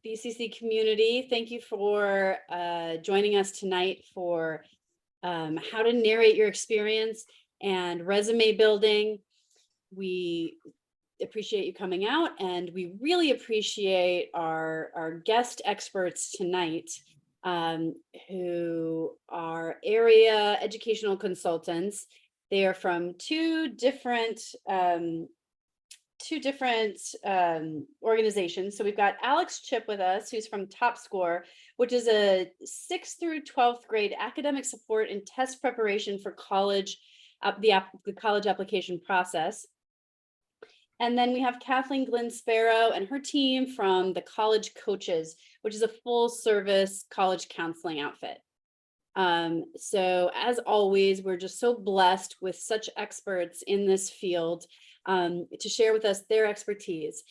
BCC community. Thank you for joining us tonight for how to narrate your experience and resume building. We appreciate you coming out, and we really appreciate our guest experts tonight, who are area educational consultants. They are from two different organizations. So we've got Alex Chip with us, who's from Top Score, which is a 6th through 12th grade academic support and test preparation for college, the college application process. And then we have Kathleen Glynn Sparrow and her team from the College Coaches, which is a full service college counseling outfit. So as always, we're just so blessed with such experts in this field to share with us their expertise.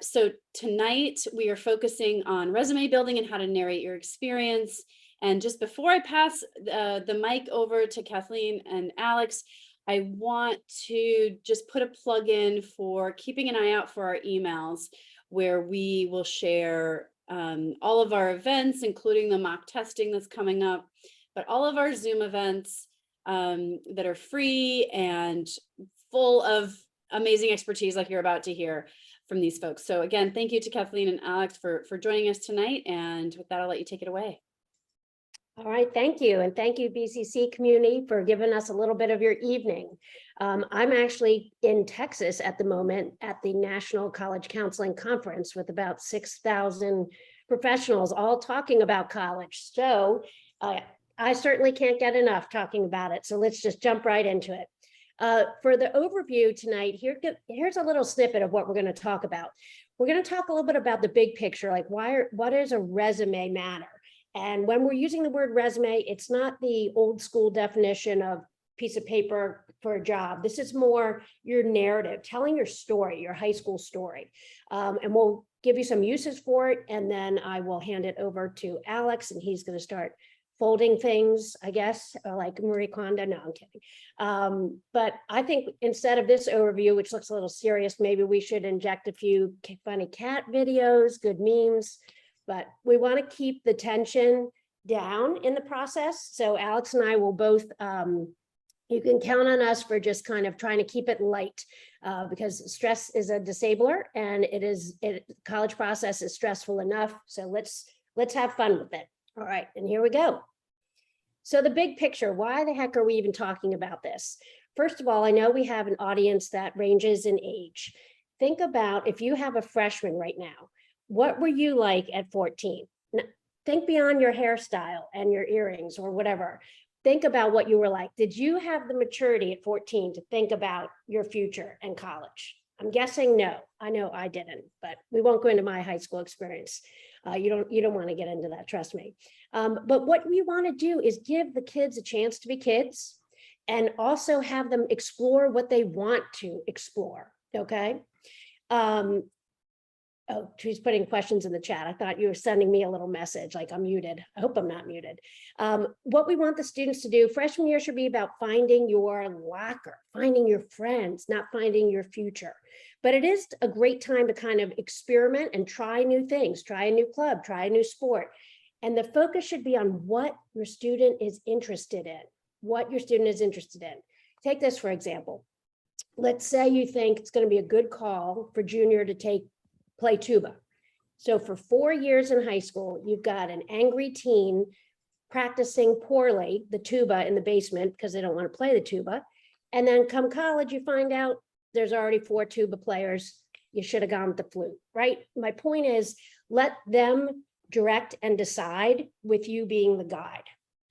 So tonight we are focusing on resume building and how to narrate your experience. And just before I pass the mic over to Kathleen and Alex, I want to just put a plug in for keeping an eye out for our emails, where we will share all of our events, including the mock testing that's coming up, but all of our Zoom events that are free and full of amazing expertise like you're about to hear from these folks. So again, thank you to Kathleen and Alex for joining us tonight. And with that, I'll let you take it away. All right, thank you. And thank you, BCC community, for giving us a little bit of your evening. I'm actually in Texas at the moment at the National College Counseling Conference with about 6,000 professionals all talking about college. So I certainly can't get enough talking about it. So let's just jump right into it. For the overview tonight, here's a little snippet of what we're going to talk about. We're going to talk a little bit about the big picture, like what does a resume matter? And when we're using the word resume, it's not the old school definition of piece of paper for a job. This is more your narrative, telling your story, your high school story. And we'll give you some uses for it. And then I will hand it over to Alex, and he's going to start folding things, I guess, like Marie Kondo. No, I'm kidding. But I think instead of this overview, which looks a little serious, maybe we should inject a few funny cat videos, good memes. But we want to keep the tension down in the process. So Alex and I will both, you can count on us for just kind of trying to keep it light, because stress is a disabler, and college process is stressful enough. So let's have fun with it. All right, and here we go. So the big picture, why the heck are we even talking about this? First of all, I know we have an audience that ranges in age. Think about if you have a freshman right now. What were you like at 14? Think beyond your hairstyle and your earrings or whatever. Think about what you were like. Did you have the maturity at 14 to think about your future and college? I'm guessing no. I know I didn't, but we won't go into my high school experience. You don't want to get into that, trust me. But what we want to do is give the kids a chance to be kids, and also have them explore what they want to explore. Okay. Oh, she's putting questions in the chat. I thought you were sending me a little message like I'm muted. I hope I'm not muted. What we want the students to do, freshman year should be about finding your locker, finding your friends, not finding your future. But it is a great time to kind of experiment and try new things, try a new club, try a new sport. And the focus should be on what your student is interested in, Take this, for example. Let's say you think it's going to be a good call for junior to play tuba. So for 4 years in high school, you've got an angry teen practicing poorly the tuba in the basement because they don't want to play the tuba. And then come college, you find out there's already 4 tuba players. You should have gone with the flute, right? My point is, let them direct and decide with you being the guide,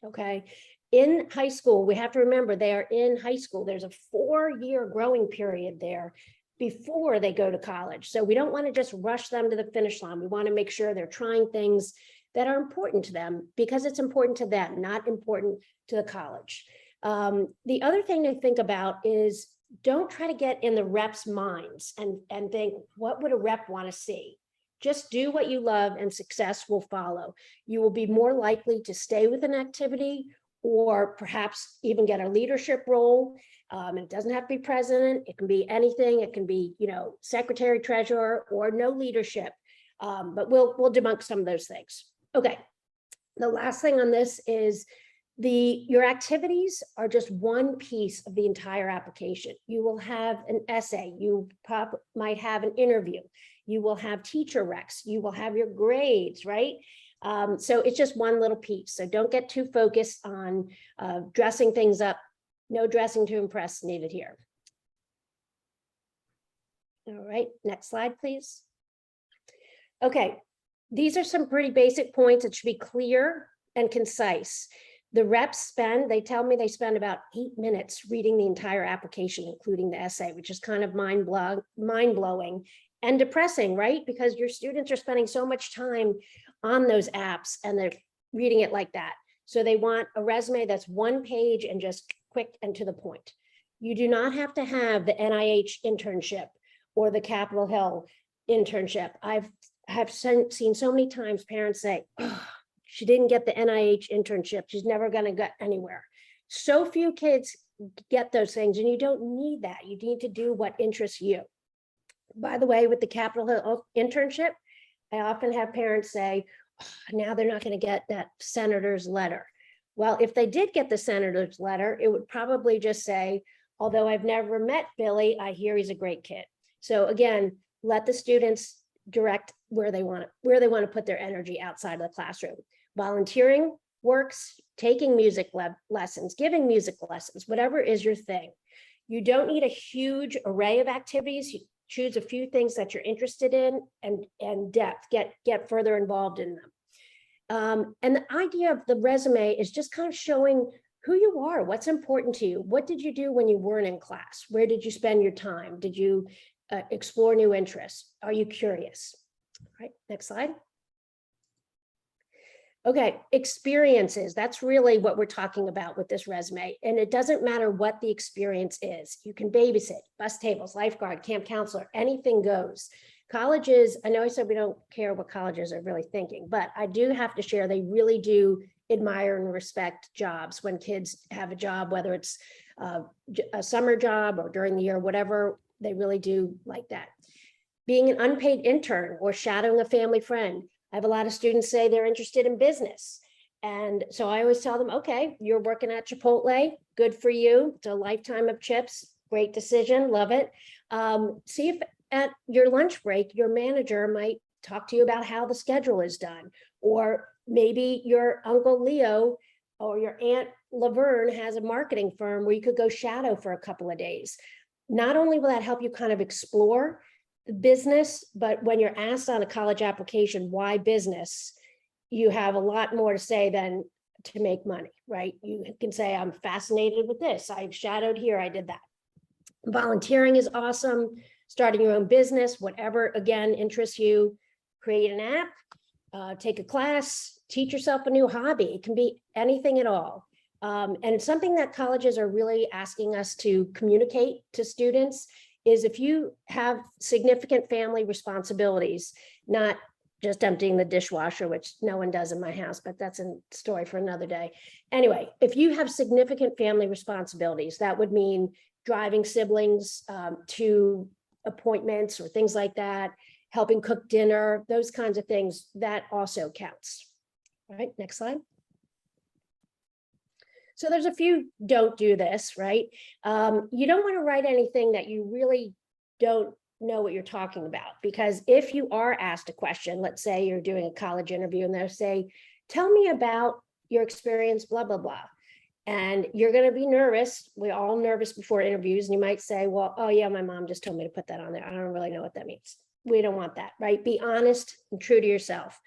okay? In high school, we have to remember they are in high school. There's a 4-year growing period there before they go to college. So we don't want to just rush them to the finish line. We want to make sure they're trying things that are important to them because it's important to them, not important to the college. The other thing to think about is don't try to get in the rep's minds and think, what would a rep want to see? Just do what you love and success will follow. You will be more likely to stay with an activity or perhaps even get a leadership role. It doesn't have to be president. It can be anything. It can be, secretary, treasurer, or no leadership. But we'll debunk some of those things. Okay. The last thing on this is your activities are just one piece of the entire application. You will have an essay, you might have an interview, you will have teacher recs, you will have your grades, right? So it's just one little piece. So don't get too focused on dressing things up. No dressing to impress needed here. All right, next slide, please. Okay, these are some pretty basic points that should be clear and concise. The reps they tell me they spend about 8 minutes reading the entire application, including the essay, which is kind of mind-blowing and depressing, right? Because your students are spending so much time on those apps and they're reading it like that. So they want a resume that's one page and just quick and to the point. You do not have to have the NIH internship or the Capitol Hill internship. I have seen so many times parents say, oh, she didn't get the NIH internship. She's never going to get anywhere. So few kids get those things, and you don't need that. You need to do what interests you. By the way, with the Capitol Hill internship, I often have parents say, oh, now they're not going to get that senator's letter. Well, if they did get the senator's letter, it would probably just say, although I've never met Billy, I hear he's a great kid. So again, let the students direct where they want to put their energy outside of the classroom. Volunteering works, taking music lessons, giving music lessons, whatever is your thing. You don't need a huge array of activities. You choose a few things that you're interested in and depth, get further involved in them. And the idea of the resume is just kind of showing who you are, what's important to you. What did you do when you weren't in class? Where did you spend your time? Did you explore new interests? Are you curious? All right, next slide. Okay, experiences. That's really what we're talking about with this resume. And it doesn't matter what the experience is. You can babysit, bus tables, lifeguard, camp counselor, anything goes. Colleges, I know I said we don't care what colleges are really thinking, but I do have to share, they really do admire and respect jobs when kids have a job, whether it's a summer job or during the year, whatever, they really do like that. Being an unpaid intern or shadowing a family friend. I have a lot of students say they're interested in business. And so I always tell them, okay, you're working at Chipotle, good for you. It's a lifetime of chips, great decision, love it. See if at your lunch break, your manager might talk to you about how the schedule is done. Or maybe your Uncle Leo or your Aunt Laverne has a marketing firm where you could go shadow for a couple of days. Not only will that help you kind of explore the business, but when you're asked on a college application, why business, you have a lot more to say than to make money, right? You can say, I'm fascinated with this. I've shadowed here, I did that. Volunteering is awesome. Starting your own business, whatever, again, interests you. Create an app, take a class, teach yourself a new hobby. It can be anything at all. And it's something that colleges are really asking us to communicate to students is if you have significant family responsibilities, not just emptying the dishwasher, which no one does in my house, but that's a story for another day. Anyway, if you have significant family responsibilities, that would mean driving siblings to appointments or things like that, helping cook dinner, those kinds of things, that also counts. All right, next slide. So there's a few don't do this, right? You don't want to write anything that you really don't know what you're talking about, because if you are asked a question, let's say you're doing a college interview and they'll say, tell me about your experience, blah, blah, blah. And you're going to be nervous. We're all nervous before interviews. And you might say, well, oh yeah, my mom just told me to put that on there. I don't really know what that means. We don't want that, right? Be honest and true to yourself.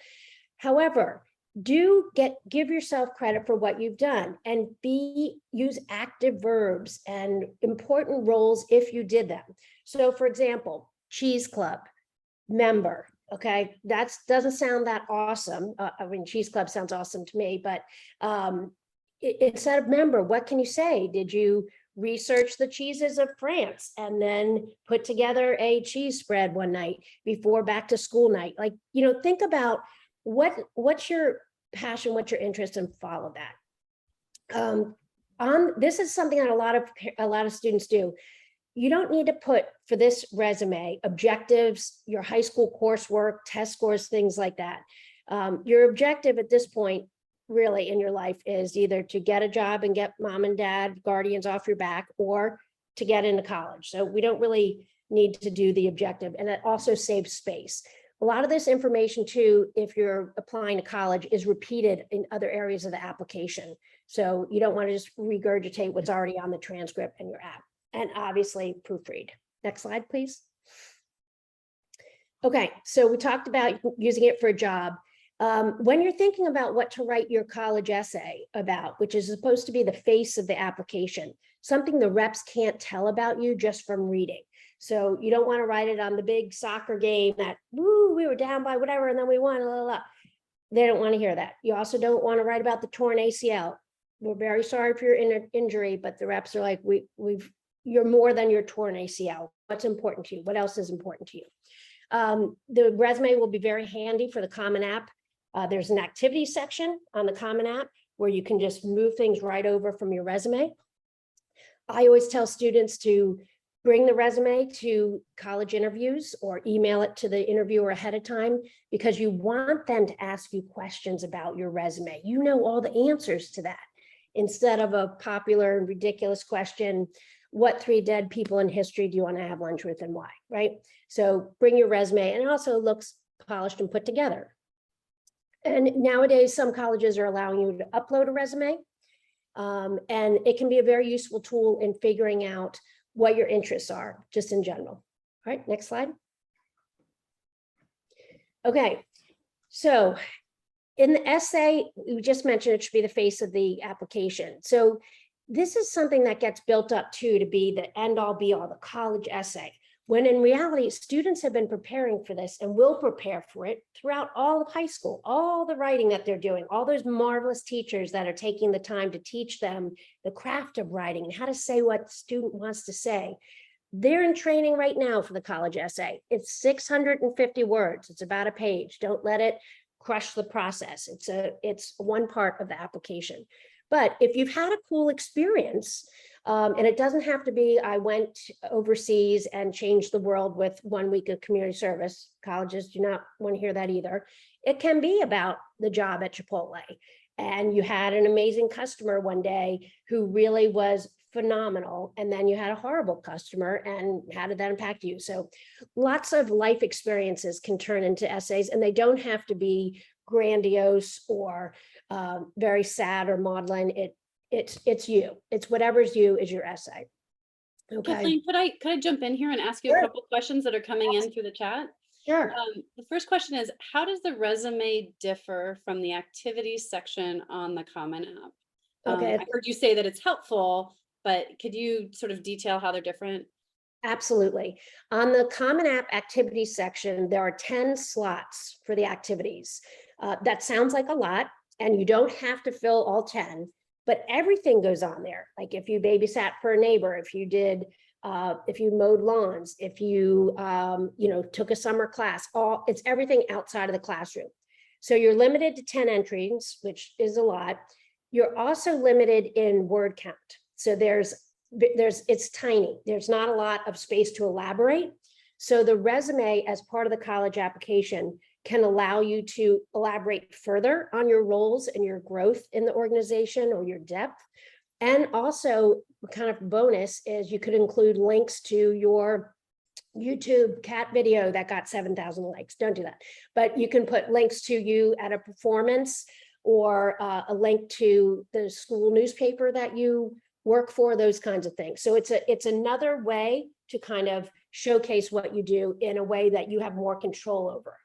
However, give yourself credit for what you've done and use active verbs and important roles if you did them. So for example, Cheese Club, member, okay, that doesn't sound that awesome. I mean, Cheese Club sounds awesome to me, but instead of member, what can you say? Did you research the cheeses of France and then put together a cheese spread one night before back to school night? Like, think about what's your passion, what's your interest, and follow that. This is something that a lot of students do. you don't need to put for this resume objectives, your high school coursework, test scores, things like that. Your objective at this point really in your life is either to get a job and get mom and dad guardians off your back, or to get into college. So we don't really need to do the objective, and it also saves space. A lot of this information too, if you're applying to college, is repeated in other areas of the application. So you don't want to just regurgitate what's already on the transcript in your app. And obviously proofread. Next slide, please. Okay, so we talked about using it for a job. When you're thinking about what to write your college essay about, which is supposed to be the face of the application, something the reps can't tell about you just from reading. So you don't want to write it on the big soccer game that, woo, we were down by whatever, and then we won, blah, blah, blah. They don't want to hear that. You also don't want to write about the torn ACL. We're very sorry for your injury, but the reps are like, you're more than your torn ACL. What's important to you? What else is important to you? The resume will be very handy for the Common App. There's an activity section on the Common App where you can just move things right over from your resume. I always tell students to bring the resume to college interviews or email it to the interviewer ahead of time, because you want them to ask you questions about your resume. You know all the answers to that, instead of a popular and ridiculous question, what 3 dead people in history do you want to have lunch with and why, right? So bring your resume, and it also looks polished and put together. And nowadays, some colleges are allowing you to upload a resume, and it can be a very useful tool in figuring out what your interests are, just in general. All right, next slide. Okay, so in the essay, we just mentioned it should be the face of the application. So this is something that gets built up to be the end all be all, the college essay, when in reality, students have been preparing for this and will prepare for it throughout all of high school, all the writing that they're doing, all those marvelous teachers that are taking the time to teach them the craft of writing and how to say what the student wants to say. They're in training right now for the college essay. It's 650 words. It's about a page. Don't let it crush the process. It's one part of the application. But if you've had a cool experience, and it doesn't have to be, I went overseas and changed the world with 1 week of community service. Colleges do not want to hear that either. It can be about the job at Chipotle, and you had an amazing customer one day who really was phenomenal, and then you had a horrible customer, and how did that impact you? So lots of life experiences can turn into essays, and they don't have to be grandiose or very sad or maudlin. It's you. It's whatever's you is your essay. Okay. Kathleen, could I jump in here and ask you a couple questions that are coming in through the chat? Sure. The first question is, how does the resume differ from the activities section on the Common App? Okay. I heard you say that it's helpful, but could you sort of detail how they're different? Absolutely. On the Common App activities section, there are 10 slots for the activities. That sounds like a lot, and you don't have to fill all 10, but everything goes on there. Like if you babysat for a neighbor, if you mowed lawns, if you, took a summer class, it's everything outside of the classroom. So you're limited to 10 entries, which is a lot. You're also limited in word count. So it's tiny. There's not a lot of space to elaborate. So the resume, as part of the college application, can allow you to elaborate further on your roles and your growth in the organization or your depth. And also, kind of bonus is you could include links to your YouTube cat video that got 7,000 likes. Don't do that. But you can put links to you at a performance, or a link to the school newspaper that you work for, those kinds of things. So it's another way to kind of showcase what you do in a way that you have more control over.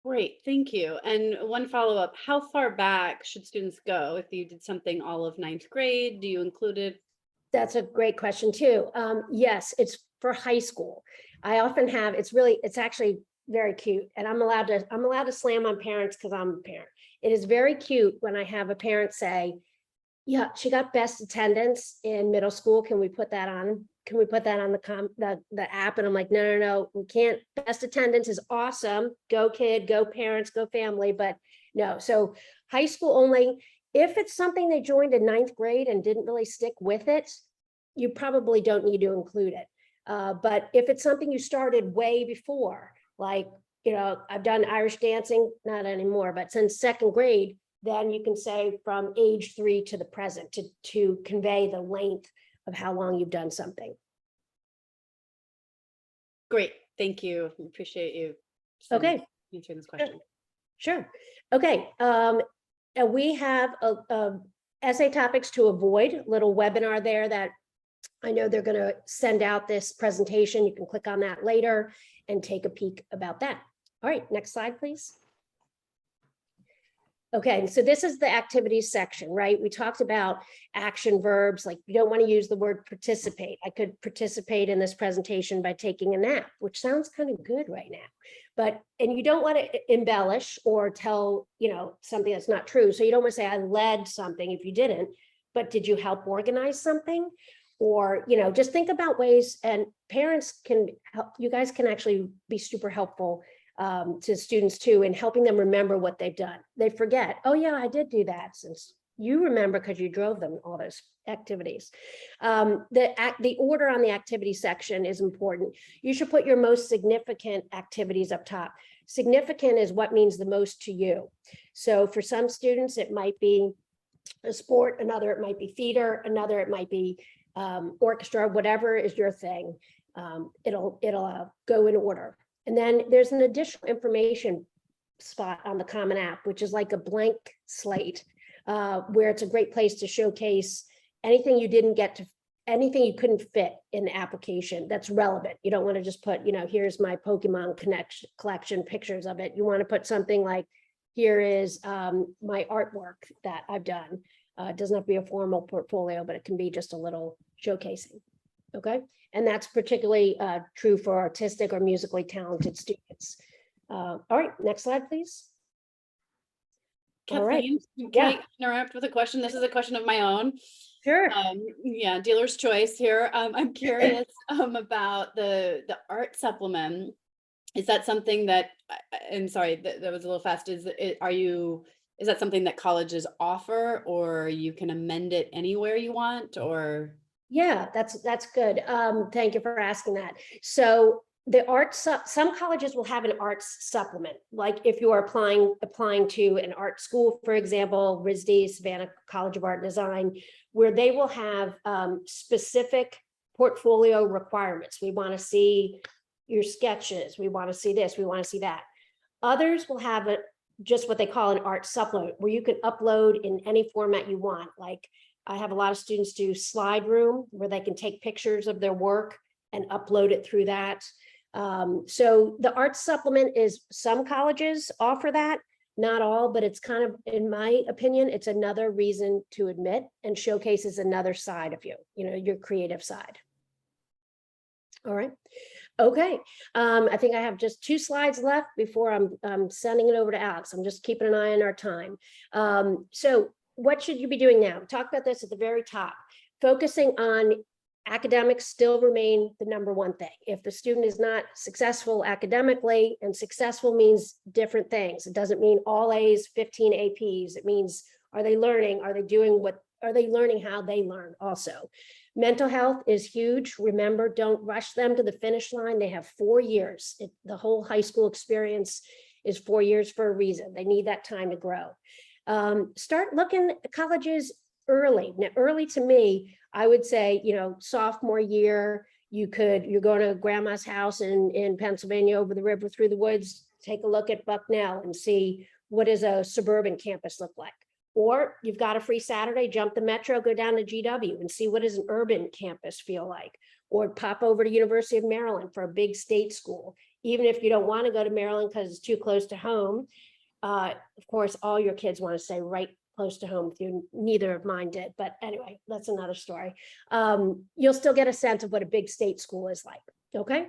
Great, thank you. And one follow-up, how far back should students go if you did something all of 9th grade? Do you include it? That's a great question too. Yes, it's for high school. I often have, it's actually very cute, and I'm allowed to slam on parents because I'm a parent. It is very cute when I have a parent say, yeah, she got best attendance in middle school. Can we put that on? Can we put that on the app? And I'm like, no, we can't. Best attendance is awesome. Go kid, go parents, go family, but no. So high school only. If it's something they joined in 9th grade and didn't really stick with it, you probably don't need to include it. But if it's something you started way before, like, you know, I've done Irish dancing, not anymore, but since second grade, then you can say from age 3 to the present to convey the length of how long you've done something. Great, thank you. Appreciate you. Okay. Answering this question. Sure. Okay. And we have a essay topics to avoid, little webinar there that I know they're going to send out this presentation. You can click on that later and take a peek about that. All right, next slide, please. Okay, so this is the activities section, right? We talked about action verbs, like you don't want to use the word participate. I could participate in this presentation by taking a nap, which sounds kind of good right now. But, and you don't want to embellish or tell, you know, something that's not true. So you don't want to say I led something if you didn't, but did you help organize something? Or, you know, just think about ways, and parents can help, you guys can actually be super helpful to students too, in helping them remember what they've done. They forget, oh yeah, I did do that, since you remember because you drove them all those activities. The order on the activity section is important. You should put your most significant activities up top. Significant is what means the most to you. So for some students, it might be a sport, another it might be theater, another it might be orchestra, whatever is your thing. It'll go in order. And then there's an additional information spot on the Common App, which is like a blank slate, where it's a great place to showcase anything you didn't get to, anything you couldn't fit in the application that's relevant. You don't want to just put, you know, here's my Pokemon collection, pictures of it. You want to put something like, here is my artwork that I've done. It doesn't have to be a formal portfolio, but it can be just a little showcasing. Okay, and that's particularly true for artistic or musically talented students. All right, next slide, please. All right. Kathleen, can I interrupt with a question? This is a question of my own. Sure. Yeah, dealer's choice here. I'm curious about the art supplement. Is that something that, I'm sorry, that was a little fast. Is that something that colleges offer, or you can amend it anywhere you want, or? Yeah, that's good. Thank you for asking that. So the some colleges will have an arts supplement, like if you are applying to an art school, for example, RISD, Savannah College of Art and Design, where they will have specific portfolio requirements. We want to see your sketches. We want to see this. We want to see that. Others will have just what they call an art supplement, where you can upload in any format you want. Like I have a lot of students do Slide Room, where they can take pictures of their work and upload it through that. So the art supplement is, some colleges offer that, not all, but it's kind of, in my opinion, it's another reason to admit and showcases another side of you, you know, your creative side. All right. Okay. I think I have just 2 slides left before I'm sending it over to Alex. I'm just keeping an eye on our time. So what should you be doing now? We talked about this at the very top. Focusing on academics still remain the #1 thing. If the student is not successful academically, and successful means different things. It doesn't mean all A's, 15 APs. It means, are they learning? Are they doing what, are they learning how they learn also? Mental health is huge. Remember, don't rush them to the finish line. They have 4 years. The whole high school experience is 4 years for a reason. They need that time to grow. Start looking at colleges early. Now, early to me, I would say, you know, sophomore year, you're going to grandma's house in Pennsylvania over the river through the woods, take a look at Bucknell and see what does a suburban campus look like. Or you've got a free Saturday, jump the metro, go down to GW and see what does an urban campus feel like. Or pop over to University of Maryland for a big state school. Even if you don't want to go to Maryland because it's too close to home. Of course, all your kids want to stay right close to home with you. Neither of mine did, but anyway, that's another story. You'll still get a sense of what a big state school is like, okay?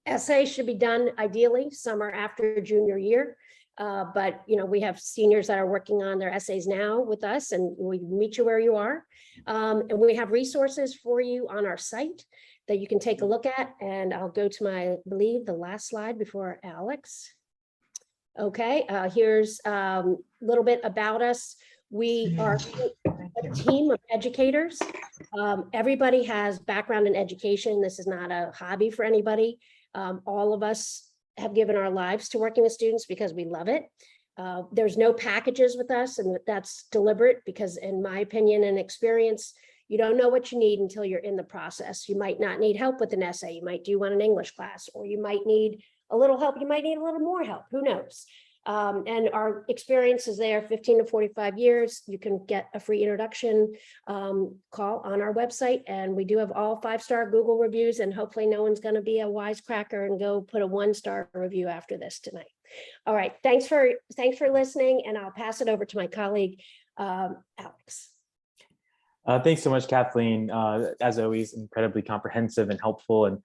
Essays should be done ideally summer after junior year. But you know, we have seniors that are working on their essays now with us, and we meet you where you are. And we have resources for you on our site that you can take a look at. And I'll go to my, I believe, the last slide before Alex. Okay, here's a little bit about us. We are, a team of educators. Everybody has background in education. This is not a hobby for anybody. All of us have given our lives to working with students because we love it. There's no packages with us, and that's deliberate because in my opinion and experience, you don't know what you need until you're in the process. You might not need help with an essay. You might do one in English class, or you might need a little help. You might need a little more help. Who knows? And our experience is there 15 to 45 years. You can get a free introduction call on our website. And we do have all 5-star Google reviews, and hopefully no one's going to be a wisecracker and go put a 1-star review after this tonight. All right. Thanks for listening. And I'll pass it over to my colleague, Alex. Thanks so much, Kathleen. As always, incredibly comprehensive and helpful. And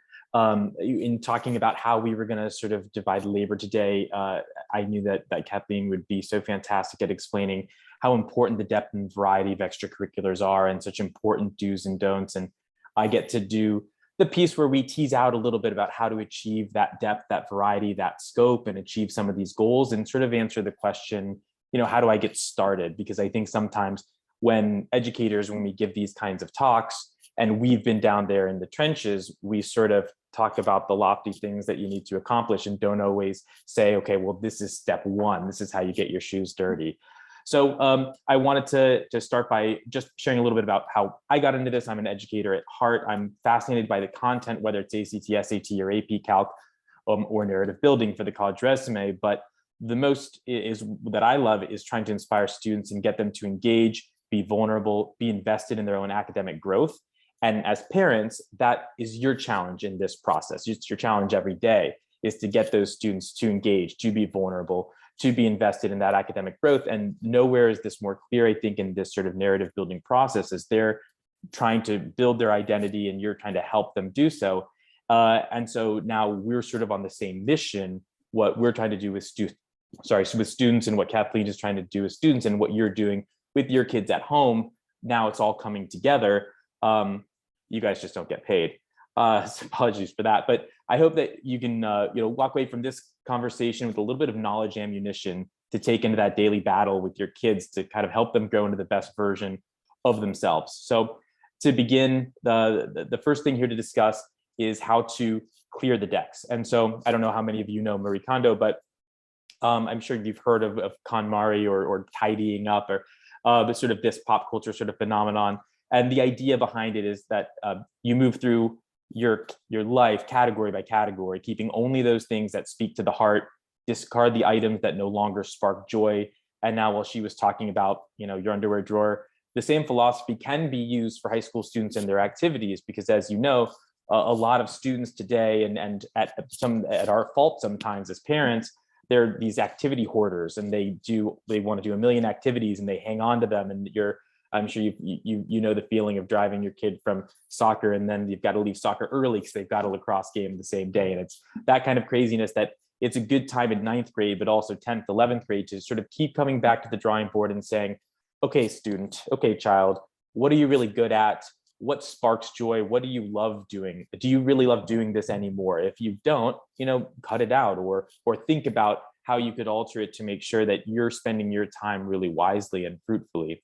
in talking about how we were going to sort of divide labor today, I knew that Kathleen would be so fantastic at explaining how important the depth and variety of extracurriculars are and such important do's and don'ts. And I get to do the piece where we tease out a little bit about how to achieve that depth, that variety, that scope, and achieve some of these goals, and sort of answer the question, how do I get started? Because I think sometimes when educators, when we give these kinds of talks, and we've been down there in the trenches, we sort of talk about the lofty things that you need to accomplish and don't always say, okay, well, this is step one. This is how you get your shoes dirty. So I wanted to start by just sharing a little bit about how I got into this. I'm an educator at heart. I'm fascinated by the content, whether it's ACT, SAT, or AP Calc, or narrative building for the college resume. But the most is that I love is trying to inspire students and get them to engage, be vulnerable, be invested in their own academic growth. And as parents, that is your challenge in this process. It's your challenge every day, is to get those students to engage, to be vulnerable, to be invested in that academic growth. And nowhere is this more clear, I think, in this sort of narrative building process, as they're trying to build their identity and you're trying to help them do so. And so now we're sort of on the same mission, what we're trying to do with students, and what Kathleen is trying to do with students, and what you're doing with your kids at home. Now it's all coming together. You guys just don't get paid. So apologies for that. But I hope that you can walk away from this conversation with a little bit of knowledge ammunition to take into that daily battle with your kids to kind of help them grow into the best version of themselves. So to begin, the first thing here to discuss is how to clear the decks. And so I don't know how many of you know Marie Kondo, but I'm sure you've heard of KonMari or tidying up, or but sort of this pop culture sort of phenomenon. And the idea behind it is that you move through your life category by category, keeping only those things that speak to the heart, discard the items that no longer spark joy. And now, while she was talking about, your underwear drawer, the same philosophy can be used for high school students and their activities, because as you know, a lot of students today, and at our fault sometimes as parents, they're these activity hoarders, and they want to do a million activities and they hang on to them. And I'm sure you know the feeling of driving your kid from soccer, and then you've got to leave soccer early because they've got a lacrosse game the same day. And it's that kind of craziness that it's a good time in 9th grade, but also 10th, 11th grade, to sort of keep coming back to the drawing board and saying, okay, student, okay, child, what are you really good at? What sparks joy? What do you love doing? Do you really love doing this anymore? If you don't, cut it out, or think about how you could alter it to make sure that you're spending your time really wisely and fruitfully.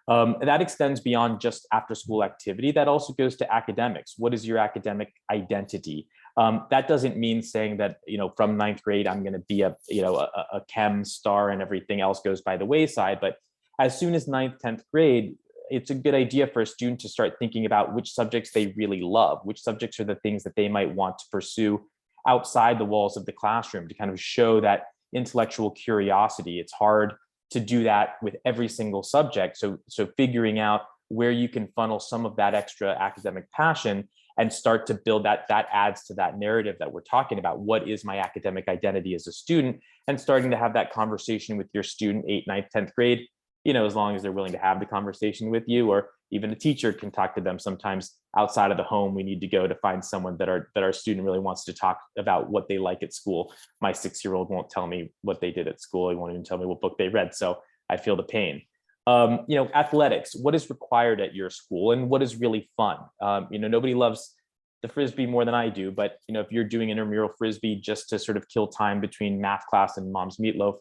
That extends beyond just after school activity. That also goes to academics. What is your academic identity? That doesn't mean saying that, from 9th grade, I'm going to be a chem star and everything else goes by the wayside. But as soon as 9th, 10th grade, it's a good idea for a student to start thinking about which subjects they really love, which subjects are the things that they might want to pursue outside the walls of the classroom, to kind of show that intellectual curiosity. It's hard to do that with every single subject. So figuring out where you can funnel some of that extra academic passion and start to build that adds to that narrative that we're talking about. What is my academic identity as a student? And starting to have that conversation with your student 8th, 9th, 10th grade, as long as they're willing to have the conversation with you, or even a teacher can talk to them. Sometimes outside of the home, we need to go to find someone that our student really wants to talk about what they like at school. My 6-year-old won't tell me what they did at school. He won't even tell me what book they read. So I feel the pain. Athletics, what is required at your school and what is really fun? Nobody loves the Frisbee more than I do, but if you're doing intramural Frisbee just to sort of kill time between math class and mom's meatloaf,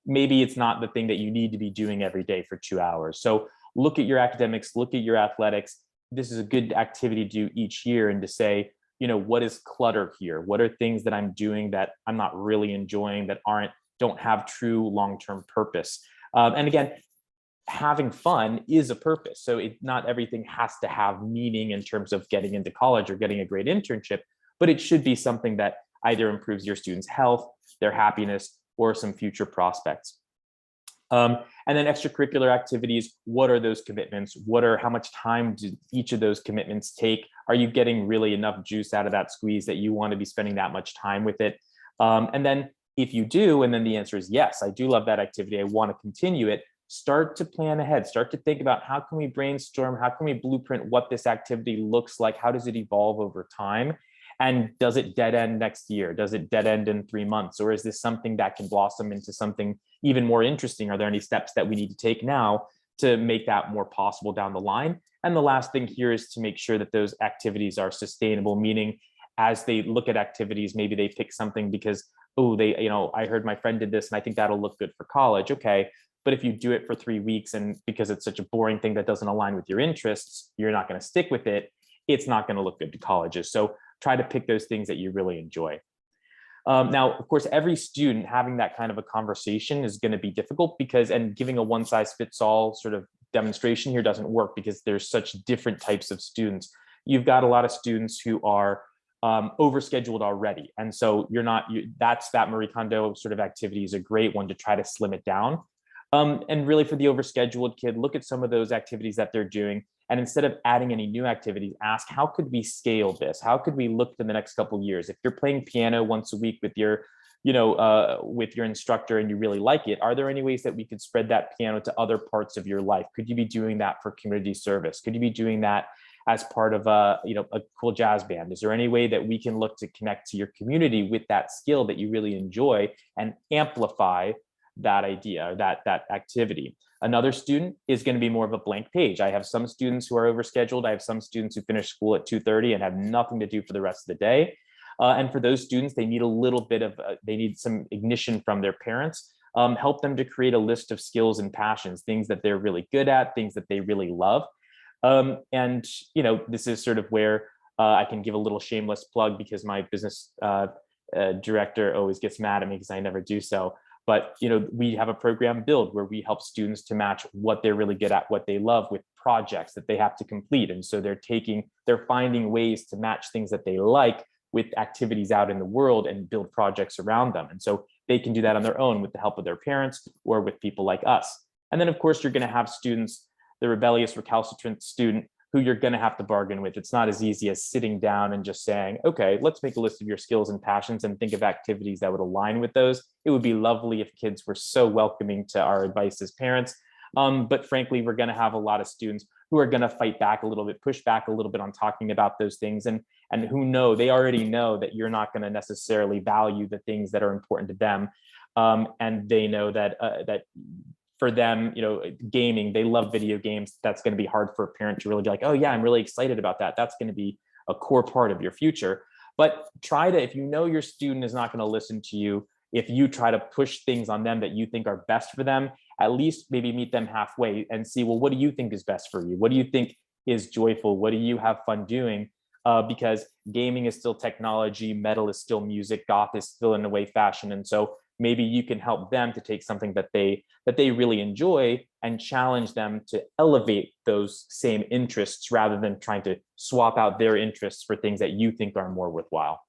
maybe it's not the thing that you need to be doing every day for 2 hours. So look at your academics, look at your athletics. This is a good activity to do each year, and to say, what is clutter here? What are things that I'm doing that I'm not really enjoying, that don't have true long-term purpose? And again, having fun is a purpose. So not everything has to have meaning in terms of getting into college or getting a great internship, but it should be something that either improves your students' health, their happiness, or some future prospects. And then extracurricular activities, what are those commitments? How much time do each of those commitments take? Are you getting really enough juice out of that squeeze that you want to be spending that much time with it? And then if you do, and then the answer is yes, I do love that activity, I want to continue it, start to plan ahead, start to think about how can we brainstorm, how can we blueprint what this activity looks like, how does it evolve over time? And does it dead end next year? Does it dead end in 3 months? Or is this something that can blossom into something even more interesting? Are there any steps that we need to take now to make that more possible down the line? And the last thing here is to make sure that those activities are sustainable, meaning as they look at activities, maybe they pick something because, oh, I heard my friend did this and I think that'll look good for college. Okay. But if you do it for 3 weeks and because it's such a boring thing that doesn't align with your interests, you're not going to stick with it, it's not going to look good to colleges. So try to pick those things that you really enjoy. Now, of course, every student having that kind of a conversation is going to be difficult and giving a one size fits all sort of demonstration here doesn't work because there's such different types of students. You've got a lot of students who are overscheduled already. And so that Marie Kondo sort of activity is a great one to try to slim it down. And really for the overscheduled kid, look at some of those activities that they're doing. And instead of adding any new activities, ask, how could we scale this? How could we look to the next couple of years? If you're playing piano once a week with your instructor and you really like it, are there any ways that we could spread that piano to other parts of your life? Could you be doing that for community service? Could you be doing that as part of a cool jazz band? Is there any way that we can look to connect to your community with that skill that you really enjoy and amplify that idea, that activity? Another student is going to be more of a blank page. I have some students who are overscheduled. I have some students who finish school at 2:30 and have nothing to do for the rest of the day. And for those students, they need a little bit of, they need some ignition from their parents. Help them to create a list of skills and passions, things that they're really good at, things that they really love. And this is sort of where I can give a little shameless plug because my business director always gets mad at me because I never do so. But we have a program Build where we help students to match what they're really good at, what they love, with projects that they have to complete. And so they're finding ways to match things that they like with activities out in the world and build projects around them. And so they can do that on their own with the help of their parents or with people like us. And then of course, you're going to have students, the rebellious, recalcitrant student, who you're going to have to bargain with. It's not as easy as sitting down and just saying, okay, let's make a list of your skills and passions and think of activities that would align with those. It would be lovely if kids were so welcoming to our advice as parents. But frankly, we're going to have a lot of students who are going to fight back a little bit, push back a little bit on talking about those things. And they already know that you're not going to necessarily value the things that are important to them. And they know that for them, gaming, they love video games. That's going to be hard for a parent to really be like, oh yeah, I'm really excited about that. That's going to be a core part of your future. But if you know your student is not going to listen to you, if you try to push things on them that you think are best for them, at least maybe meet them halfway and see, well, what do you think is best for you? What do you think is joyful? What do you have fun doing? Because gaming is still technology, metal is still music, goth is still in a way fashion. And so maybe you can help them to take something that they really enjoy and challenge them to elevate those same interests rather than trying to swap out their interests for things that you think are more worthwhile.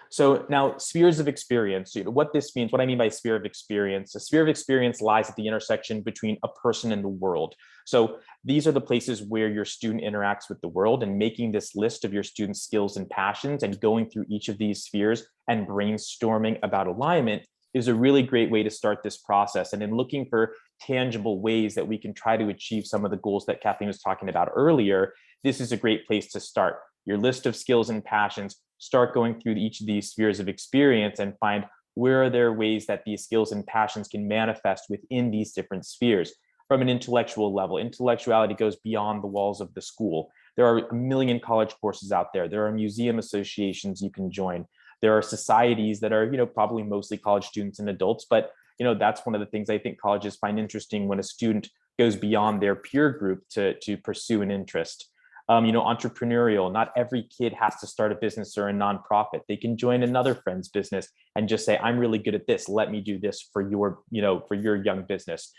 So now, spheres of experience, what this means, what I mean by sphere of experience, a sphere of experience lies at the intersection between a person and the world. So these are the places where your student interacts with the world, and making this list of your students' skills and passions and going through each of these spheres and brainstorming about alignment is a really great way to start this process. And in looking for tangible ways that we can try to achieve some of the goals that Kathleen was talking about earlier, this is a great place to start. Your list of skills and passions, start going through each of these spheres of experience and find where are there ways that these skills and passions can manifest within these different spheres. From an intellectual level, intellectuality goes beyond the walls of the school. There are a million college courses out there. There are museum associations you can join. There are societies that are, probably mostly college students and adults, but that's one of the things I think colleges find interesting when a student goes beyond their peer group to pursue an interest. Entrepreneurial, not every kid has to start a business or a nonprofit. They can join another friend's business and just say, I'm really good at this. Let me do this for your young business.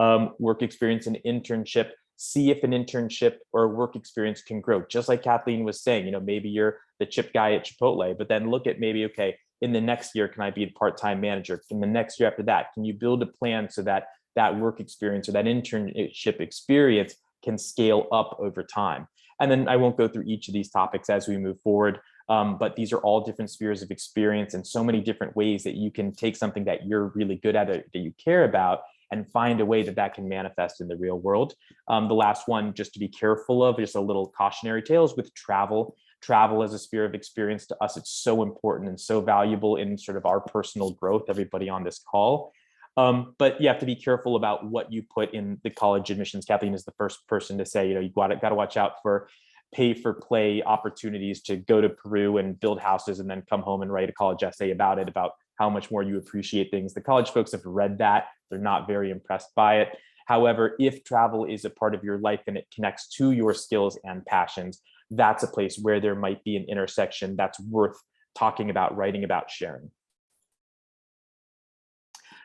Work experience and internship. See if an internship or work experience can grow. Just like Kathleen was saying, maybe you're the chip guy at Chipotle, but then look at maybe, okay, in the next year, can I be a part-time manager? In the next year after that, can you build a plan so that that work experience or that internship experience can scale up over time? And then I won't go through each of these topics as we move forward, but these are all different spheres of experience and so many different ways that you can take something that you're really good at, that you care about, and find a way that that can manifest in the real world. The last one, just to be careful of, just a little cautionary tales with travel. Travel as a sphere of experience, to us, it's so important and so valuable in sort of our personal growth, everybody on this call. But you have to be careful about what you put in the college admissions. Kathleen is the first person to say, you got to watch out for pay for play opportunities to go to Peru and build houses and then come home and write a college essay about it, about how much more you appreciate things. The college folks have read that. They're not very impressed by it. However, if travel is a part of your life and it connects to your skills and passions, that's a place where there might be an intersection that's worth talking about, writing about, sharing.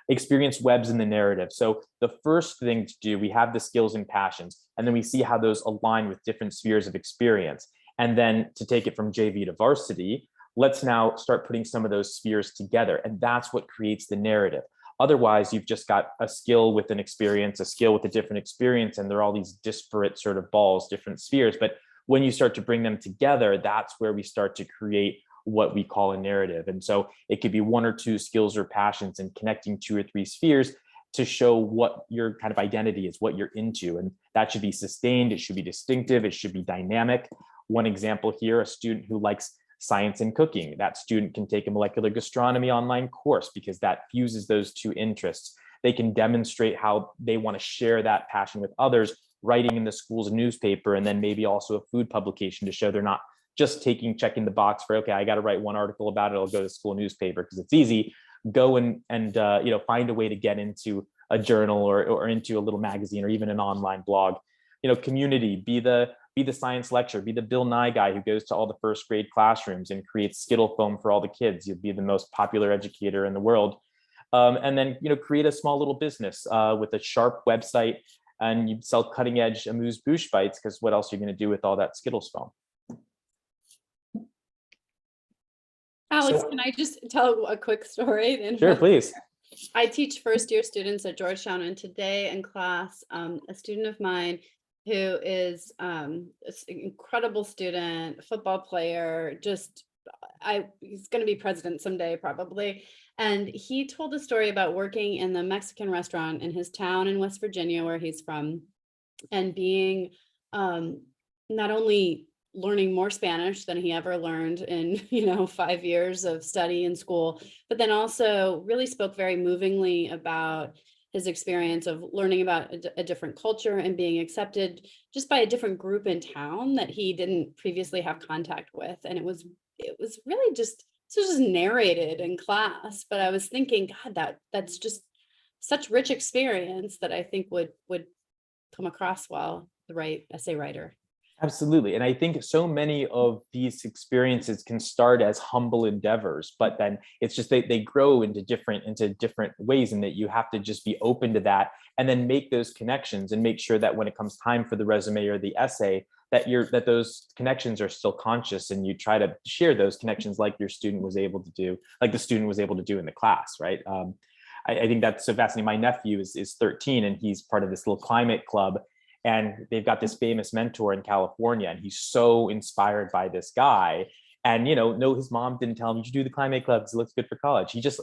Experience webs in the narrative. So the first thing to do, we have the skills and passions, and then we see how those align with different spheres of experience. And then to take it from JV to varsity, let's now start putting some of those spheres together. And that's what creates the narrative. Otherwise, you've just got a skill with an experience, a skill with a different experience, and they're all these disparate sort of balls, different spheres. But when you start to bring them together, that's where we start to create what we call a narrative. And so it could be one or two skills or passions and connecting two or three spheres to show what your kind of identity is, what you're into. And that should be sustained, it should be distinctive, it should be dynamic. One example here, a student who likes science and cooking, that student can take a molecular gastronomy online course because that fuses those two interests. They can demonstrate how they want to share that passion with others, writing in the school's newspaper, and then maybe also a food publication to show they're not just checking the box for, okay, I got to write one article about it, I'll go to the school newspaper because it's easy. Go and find a way to get into a journal or into a little magazine or even an online blog. Community, be the science lecturer, be the Bill Nye guy who goes to all the first grade classrooms and creates Skittle foam for all the kids. You'll be the most popular educator in the world. And then, create a small little business with a sharp website, and you sell cutting edge amuse-bouche bites, because what else are you going to do with all that Skittles foam? Alex, can I just tell a quick story? Sure, please. I teach first year students at Georgetown, and today in class, a student of mine who is an incredible student, football player, he's going to be president someday probably. And he told a story about working in the Mexican restaurant in his town in West Virginia, where he's from, and being not only learning more Spanish than he ever learned in 5 years of study in school, but then also really spoke very movingly about his experience of learning about a different culture and being accepted just by a different group in town that he didn't previously have contact with. And it was really just, this was just narrated in class, but I was thinking, God, that's just such rich experience that I think would come across well, the right essay writer. Absolutely. And I think so many of these experiences can start as humble endeavors, but then it's just they grow into different ways, and that you have to just be open to that and then make those connections and make sure that when it comes time for the resume or the essay, that those connections are still conscious, and you try to share those connections like the student was able to do in the class, right? I think that's so fascinating. My nephew is 13, and he's part of this little climate club. And they've got this famous mentor in California, and he's so inspired by this guy. And, no, his mom didn't tell him, you should do the climate club because it looks good for college. He just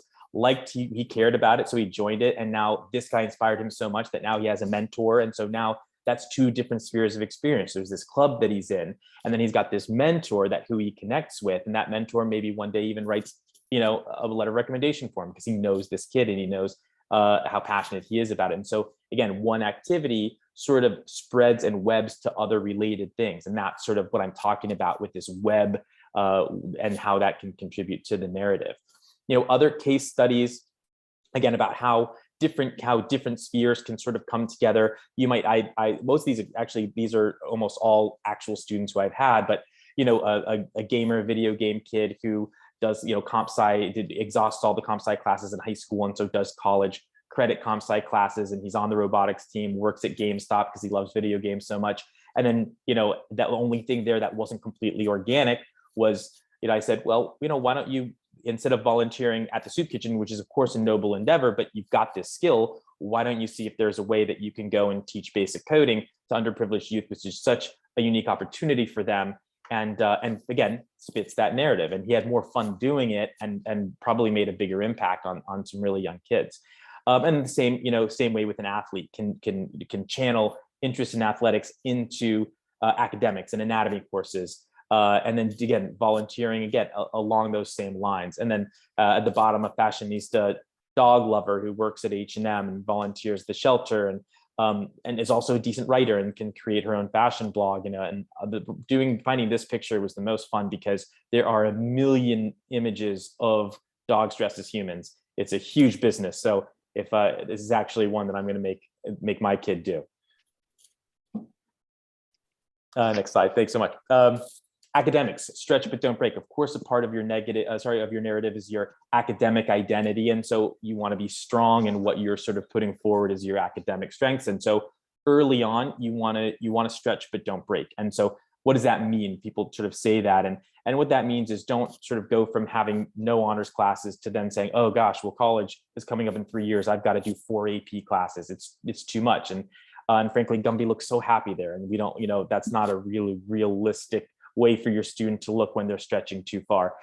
he cared about it. So he joined it. And now this guy inspired him so much that now he has a mentor. And so now that's two different spheres of experience. There's this club that he's in, and then he's got this mentor who he connects with. And that mentor maybe one day even writes, a letter of recommendation for him because he knows this kid and he knows how passionate he is about it. And so again, one activity sort of spreads and webs to other related things. And that's sort of what I'm talking about with this web and how that can contribute to the narrative. Other case studies, again, about how how different spheres can sort of come together. You might, most of these actually, these are almost all actual students who I've had, but a gamer video game kid who does, comp sci, exhausts all the comp sci classes in high school and so does college credit comp sci classes, and he's on the robotics team, works at GameStop because he loves video games so much. And then, that only thing there that wasn't completely organic was, I said, well, why don't you, instead of volunteering at the soup kitchen, which is of course a noble endeavor, but you've got this skill, why don't you see if there's a way that you can go and teach basic coding to underprivileged youth, which is such a unique opportunity for them. And again, spits that narrative. And he had more fun doing it and probably made a bigger impact on some really young kids. And the same way with an athlete can channel interest in athletics into academics and anatomy courses. And then again, volunteering again along those same lines. And then at the bottom, a fashionista dog lover who works at H&M and volunteers at the shelter and is also a decent writer and can create her own fashion blog. Finding this picture was the most fun because there are a million images of dogs dressed as humans. It's a huge business. So if this is actually one that I'm going to make my kid do. Next slide. Thanks so much. Academics, stretch but don't break. Of course, a part of your narrative is your academic identity, and so you want to be strong in what you're sort of putting forward as your academic strengths. And so early on, you want to stretch but don't break. And so what does that mean? People sort of say that, and what that means is don't sort of go from having no honors classes to then saying, oh gosh, well, college is coming up in 3 years. I've got to do 4 AP classes. It's too much, and frankly, Gumby looks so happy there, and we don't, that's not a really realistic way for your student to look when they're stretching too far.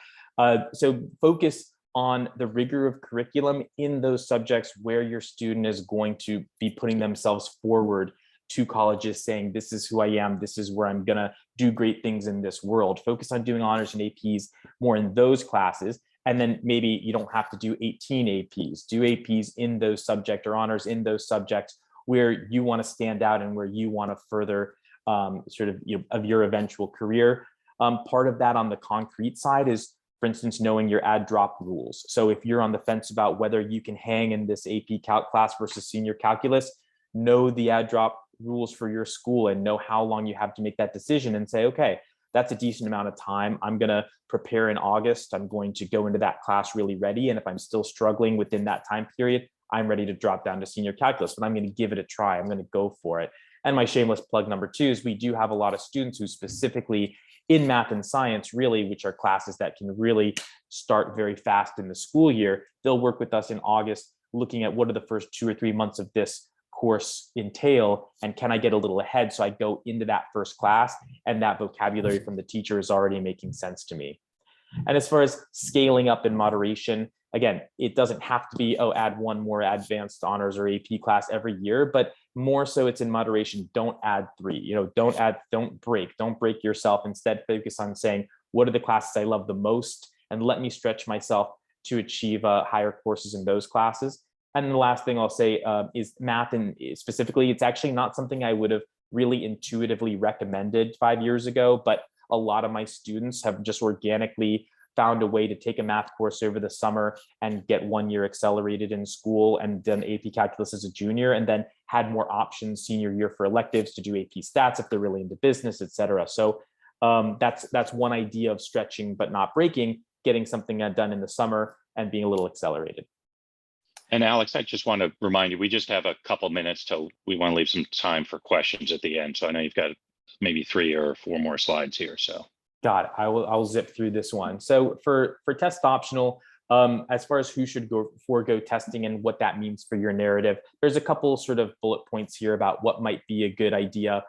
So focus on the rigor of curriculum in those subjects where your student is going to be putting themselves forward to colleges saying, this is who I am, this is where I'm gonna do great things in this world. Focus on doing honors and APs more in those classes. And then maybe you don't have to do 18 APs, do APs in those subjects or honors in those subjects where you wanna stand out and where you wanna further of your eventual career. Part of that on the concrete side is, for instance, knowing your add drop rules. So if you're on the fence about whether you can hang in this AP Calc class versus senior calculus, know the add drop rules for your school and know how long you have to make that decision and say, okay, that's a decent amount of time. I'm going to prepare in August. I'm going to go into that class really ready. And if I'm still struggling within that time period, I'm ready to drop down to senior calculus, but I'm going to give it a try. I'm going to go for it. And my shameless plug number 2 is we do have a lot of students who specifically in math and science, really, which are classes that can really start very fast in the school year. They'll work with us in August, looking at what are the first 2 or 3 months of this course entail, and can I get a little ahead so I go into that first class and that vocabulary from the teacher is already making sense to me. And as far as scaling up in moderation, again, it doesn't have to be, add one more advanced honors or AP class every year, but more so it's in moderation. Don't add 3, don't break yourself. Instead, focus on saying, what are the classes I love the most? And let me stretch myself to achieve higher courses in those classes. And the last thing I'll say is math, and specifically, it's actually not something I would have really intuitively recommended 5 years ago, but a lot of my students have just organically found a way to take a math course over the summer and get 1 year accelerated in school and done AP Calculus as a junior, and then had more options senior year for electives to do AP Stats if they're really into business, et cetera. So that's one idea of stretching but not breaking, getting something done in the summer and being a little accelerated. And Alex, I just want to remind you, we just have a couple minutes till we want to leave some time for questions at the end. So I know you've got maybe 3 or 4 more slides here. So got it. I'll zip through this one. So for test optional, as far as who should forego testing and what that means for your narrative, there's a couple sort of bullet points here about what might be a good idea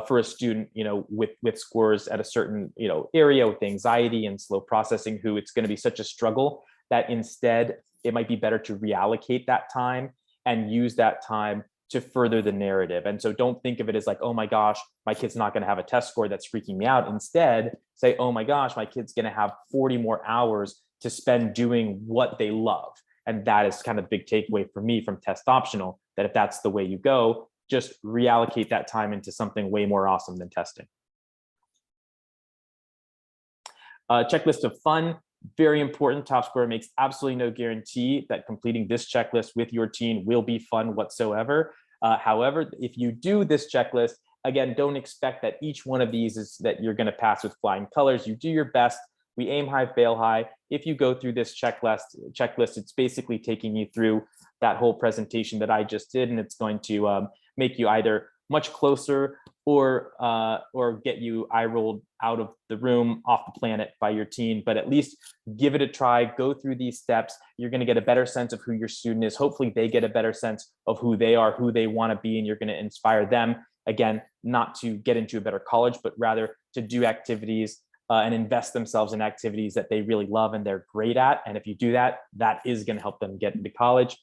for a student, with scores at a certain, area with anxiety and slow processing, who it's going to be such a struggle that instead it might be better to reallocate that time and use that time to further the narrative. And so don't think of it as like, oh my gosh, my kid's not going to have a test score that's freaking me out. Instead, say, oh my gosh, my kid's going to have 40 more hours to spend doing what they love. And that is kind of the big takeaway for me from test optional, that if that's the way you go, just reallocate that time into something way more awesome than testing. Checklist of fun. very important. Top scorer makes absolutely no guarantee that completing this checklist with your teen will be fun whatsoever. However, if you do this checklist, again, don't expect that each one of these is that you're going to pass with flying colors. You do your best. We aim high, fail high. If you go through this checklist, it's basically taking you through that whole presentation that I just did, and it's going to make you either much closer or get you eye rolled out of the room, off the planet by your teen. But at least give it a try. Go through these steps. You're going to get a better sense of who your student is. Hopefully, they get a better sense of who they are, who they want to be, and you're going to inspire them. Again, not to get into a better college, but rather to do activities and invest themselves in activities that they really love and they're great at. And if you do that, that is going to help them get into college.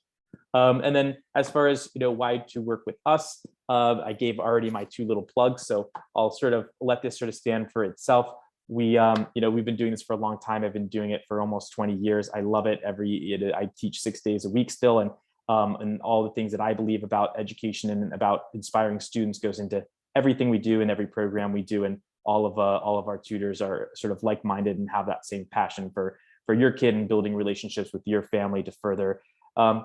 And then as far as, why to work with us, I gave already my 2 little plugs, so I'll sort of let this sort of stand for itself. We've been doing this for a long time. I've been doing it for almost 20 years. I love it. I teach 6 days a week still, and all the things that I believe about education and about inspiring students goes into everything we do and every program we do. And all of our tutors are sort of like-minded and have that same passion for your kid and building relationships with your family to further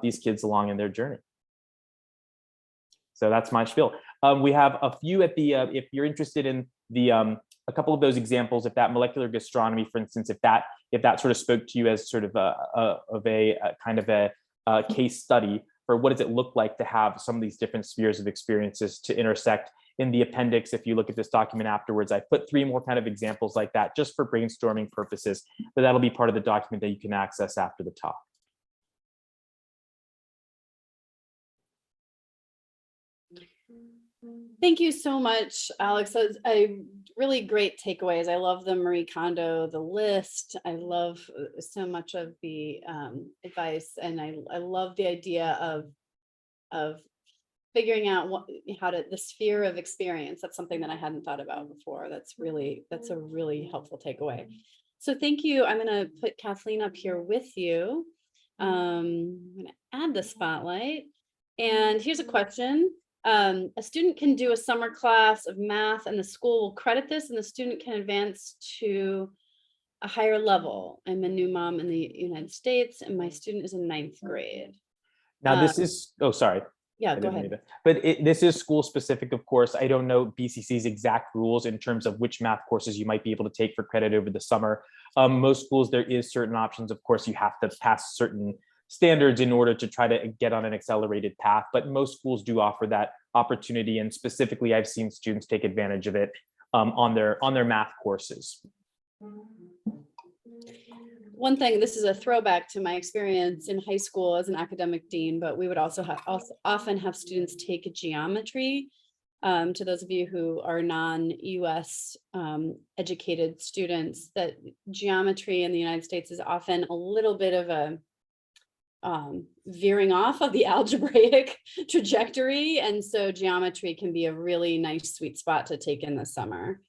these kids along in their journey. So that's my spiel. We have a few at the, if you're interested in the, a couple of those examples, if that molecular gastronomy, for instance, if that sort of spoke to you as sort of a kind of a case study for what does it look like to have some of these different spheres of experiences to intersect. In the appendix, if you look at this document afterwards, I put 3 more kind of examples like that just for brainstorming purposes, but that'll be part of the document that you can access after the talk. Thank you so much, Alex. That's a really great takeaways. I love the Marie Kondo, the list. I love so much of the advice, and I love the idea of figuring out the sphere of experience. That's something that I hadn't thought about before. That's a really helpful takeaway. So thank you. I'm going to put Kathleen up here with you. I'm going to add the spotlight. And here's a question. A student can do a summer class of math and the school will credit this, and the student can advance to a higher level. I'm a new mom in the United States and my student is in 9th grade. Now this is, oh, sorry. Yeah, go ahead. But this is school specific, of course. I don't know BCC's exact rules in terms of which math courses you might be able to take for credit over the summer. Most schools, there is certain options. Of course, you have to pass certain standards in order to try to get on an accelerated path, but most schools do offer that opportunity. And specifically, I've seen students take advantage of it on their math courses. One thing, this is a throwback to my experience in high school as an academic dean, but we would also often have students take geometry. To those of you who are non-US educated students, that geometry in the United States is often a little bit of a veering off of the algebraic trajectory. And so geometry can be a really nice sweet spot to take in the summer.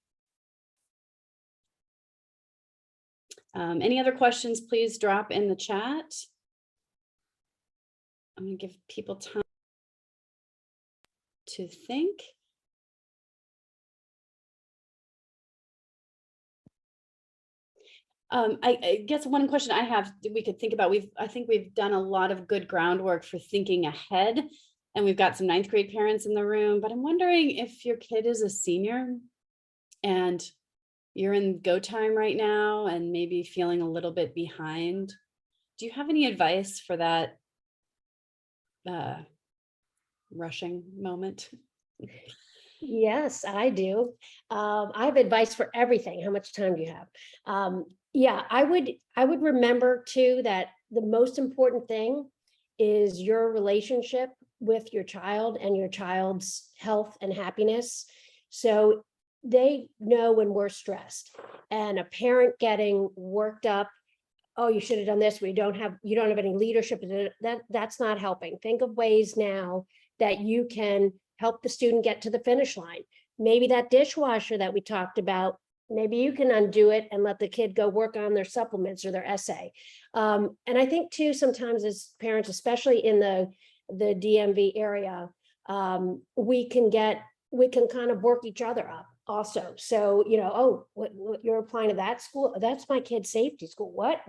Any other questions, please drop in the chat. I'm going to give people time to think. I guess one question I have we could think about, I think we've done a lot of good groundwork for thinking ahead, and we've got some 9th grade parents in the room, but I'm wondering if your kid is a senior and you're in go time right now and maybe feeling a little bit behind. Do you have any advice for that rushing moment? Yes, I do. I have advice for everything. How much time do you have? Yeah, I would remember too that the most important thing is your relationship with your child and your child's health and happiness. So they know when we're stressed, and a parent getting worked up, oh, you should have done this, you don't have any leadership, that's not helping. Think of ways now that you can help the student get to the finish line. Maybe that dishwasher that we talked about, maybe you can undo it and let the kid go work on their supplements or their essay. And I think too, sometimes as parents, especially in the DMV area, we can kind of work each other up. also. So, oh, what you're applying to that school, that's my kid's safety school. What?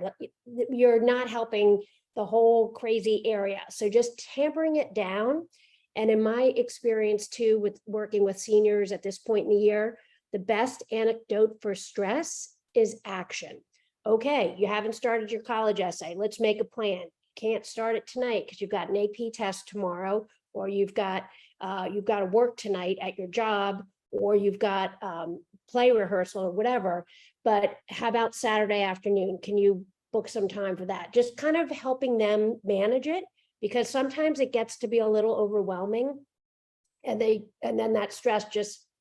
You're not helping the whole crazy area. So just tampering it down. And in my experience too, with working with seniors at this point in the year, the best antidote for stress is action. Okay, you haven't started your college essay. Let's make a plan. Can't start it tonight because you've got an AP test tomorrow, or you've got to work tonight at your job, or you've got play rehearsal or whatever. But how about Saturday afternoon? Can you book some time for that? Just kind of helping them manage it, because sometimes it gets to be a little overwhelming, and then that stress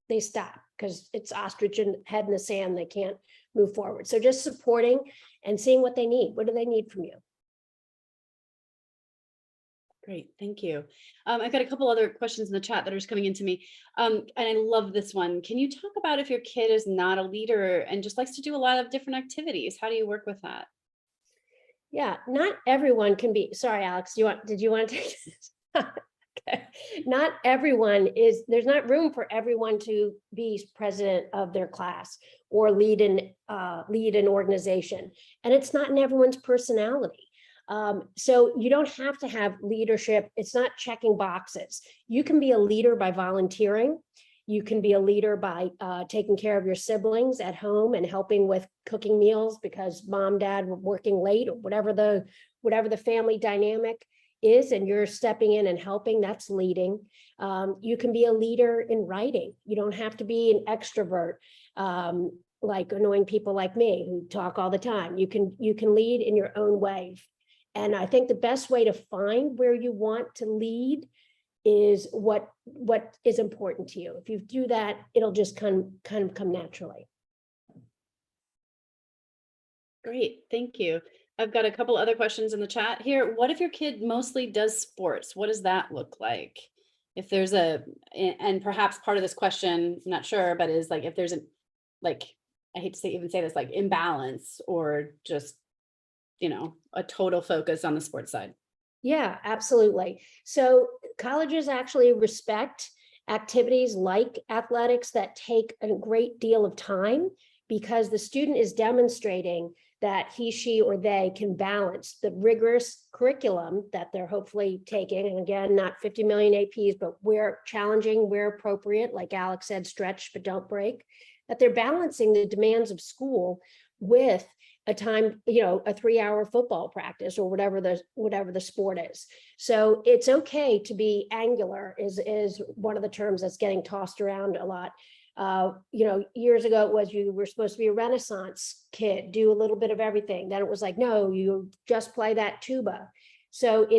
they stop because it's ostrich and head in the sand. They can't move forward. So just supporting and seeing what they need. What do they need from you? Great, thank you. I've got a couple other questions in the chat that are just coming into me. And I love this one. Can you talk about if your kid is not a leader and just likes to do a lot of different activities? How do you work with that? Yeah, not everyone can be, sorry, Alex, did you want to take this? Okay. Not everyone there's not room for everyone to be president of their class or lead an organization. And it's not in everyone's personality. So you don't have to have leadership. It's not checking boxes. You can be a leader by volunteering. You can be a leader by taking care of your siblings at home and helping with cooking meals because mom, dad were working late, or whatever the family dynamic is, and you're stepping in and helping. That's leading. You can be a leader in writing. You don't have to be an extrovert, like annoying people like me who talk all the time. You can lead in your own way. And I think the best way to find where you want to lead is what is important to you. If you do that, it'll just kind of come naturally. Great, thank you. I've got a couple other questions in the chat here. What if your kid mostly does sports? What does that look like? If there's and perhaps part of this question, I'm not sure, but is like if there's I hate to even say this, like imbalance, or just, a total focus on the sports side. Yeah, absolutely. So colleges actually respect activities like athletics that take a great deal of time, because the student is demonstrating that he, she, or they can balance the rigorous curriculum that they're hopefully taking. And again, not 50 million APs, but where challenging, where appropriate, like Alex said, stretch, but don't break, that they're balancing the demands of school with a time, a 3-hour football practice or whatever the sport is. So it's okay to be angular is one of the terms that's getting tossed around a lot. Years ago it was you were supposed to be a Renaissance kid, do a little bit of everything. Then it was like, no, you just play that tuba. So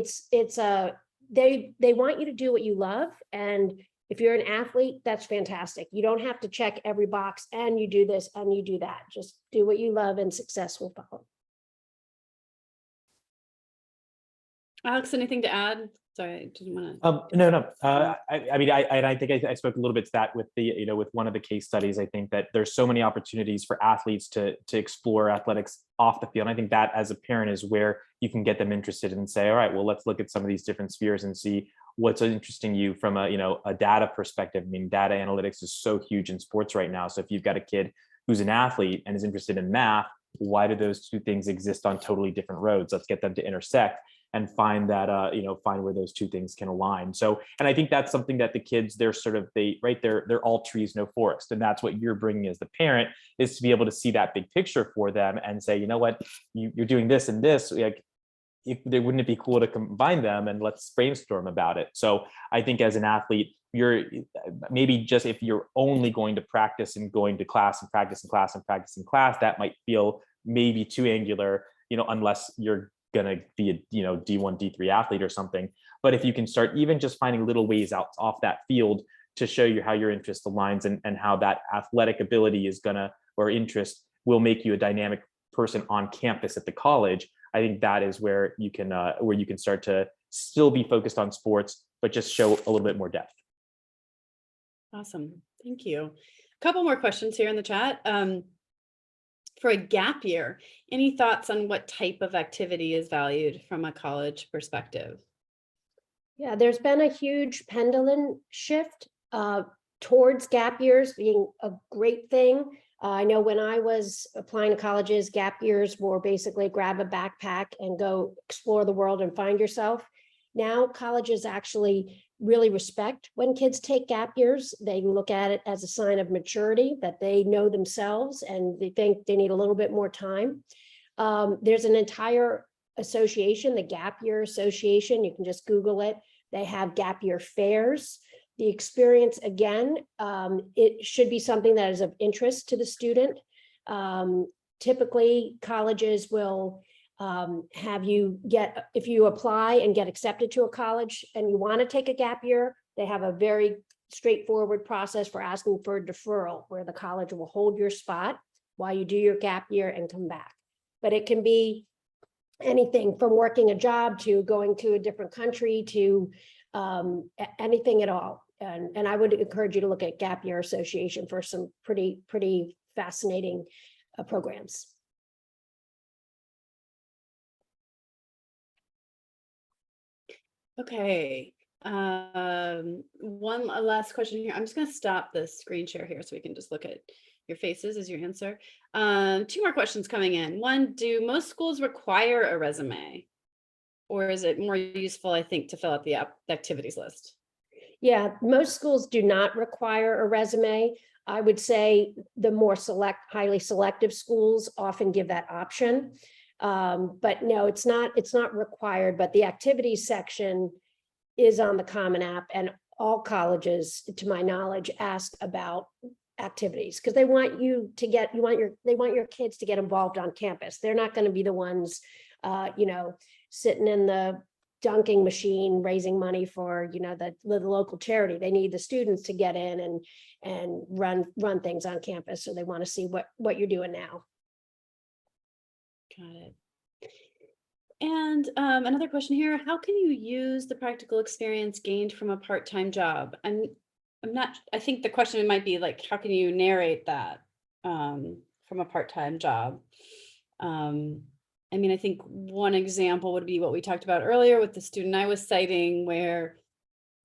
they want you to do what you love. And if you're an athlete, that's fantastic. You don't have to check every box and you do this and you do that. Just do what you love and success will follow. Alex, anything to add? Sorry, I didn't want to. No. I think I spoke a little bit to that with with one of the case studies. I think that there's so many opportunities for athletes to explore athletics off the field. And I think that as a parent is where you can get them interested and say, all right, well, let's look at some of these different spheres and see what's interesting you from a data perspective. I mean, data analytics is so huge in sports right now. So if you've got a kid who's an athlete and is interested in math, why do those two things exist on totally different roads? Let's get them to intersect and find that find where those two things can align. So, and I think that's something that the kids, they're all trees, no forest. And that's what you're bringing as the parent, is to be able to see that big picture for them and say, you know what, you're doing this and this, like, wouldn't it be cool to combine them, and let's brainstorm about it. So I think as an athlete, you're maybe just, if you're only going to practice and going to class and practice in class and practice in class, that might feel maybe too angular, unless you're gonna be a D1, D3 athlete or something. But if you can start even just finding little ways out off that field to show you how your interest aligns and how that athletic ability or interest will make you a dynamic person on campus at the college, I think that is where you can start to still be focused on sports, but just show a little bit more depth. Awesome, thank you. A couple more questions here in the chat. For a gap year, any thoughts on what type of activity is valued from a college perspective? Yeah, there's been a huge pendulum shift towards gap years being a great thing. I know when I was applying to colleges, gap years were basically grab a backpack and go explore the world and find yourself. Now colleges actually really respect when kids take gap years. They look at it as a sign of maturity, that they know themselves and they think they need a little bit more time. There's an entire association, the Gap Year Association. You can just Google it. They have gap year fairs. The experience, again, it should be something that is of interest to the student. Typically, colleges will have you get, if you apply and get accepted to a college and you want to take a gap year, they have a very straightforward process for asking for a deferral, where the college will hold your spot while you do your gap year and come back. But it can be anything from working a job to going to a different country to anything at all. And I would encourage you to look at Gap Year Association for some pretty fascinating programs. Okay. One last question here. I'm just going to stop the screen share here so we can just look at your faces as you answer. Two more questions coming in. One, do most schools require a resume? Or is it more useful, I think, to fill out the activities list? Yeah, most schools do not require a resume. I would say the more highly selective schools often give that option. But no, it's not required, but the activities section is on the Common App, and all colleges, to my knowledge, ask about activities because they want you to get, they want your kids to get involved on campus. They're not going to be the ones, sitting in the dunking machine raising money for the local charity. They need the students to get in and run things on campus, so they want to see what you're doing now. Got it. And another question here: how can you use the practical experience gained from a part-time job? I'm not. I think the question might be like, how can you narrate that from a part-time job? I mean, I think one example would be what we talked about earlier with the student I was citing, where